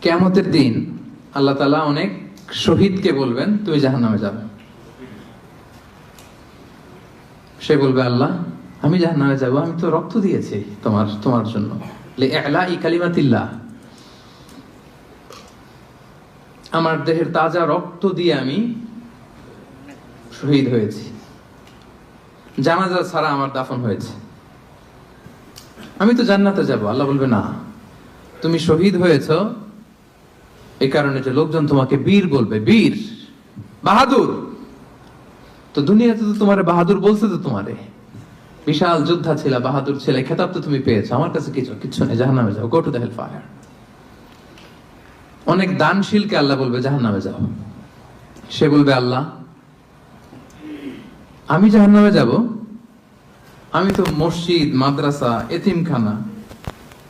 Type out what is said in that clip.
কিয়ামতের দিন আল্লাহ তাআলা অনেক শহীদকে বলবেন তুমি জাহান্নামে যাবে। সে বলবে আল্লাহ আমি জাহান্নামে যাব, আমি তো রক্ত দিয়েছি তোমার জন্য, লিইলাই কালিমাতিল্লাহ, আমার দেহের তাজা রক্ত দিয়ে আমি শহীদ হয়েছি, জানাজা ছাড়া আমার দাফন হয়েছে, আমি তো জান্নাতে যাব। আল্লাহ বলবে না, তুমি শহীদ হয়েছো এই কারণে যে লোকজন তোমাকে বীর বলবে, বীর বাহাদুর। তো দুনিয়াতে তো তোমারে বাহাদুর বলছে, তো তোমারে বিশাল যোদ্ধা ছিল, বাহাদুর ছিল, খেতাব তো তুমি পেয়েছো, আমার কাছে কিচ্ছু নেই, জাহান্নামে যাও, go to the hell fire. অনেক দানশীলকে আল্লাহ বলবে জাহান্নামে যাও। সে বলবে আল্লাহ আমি জাহান্নামে যাব, আমি তো মসজিদ, মাদ্রাসা, এতিমখানা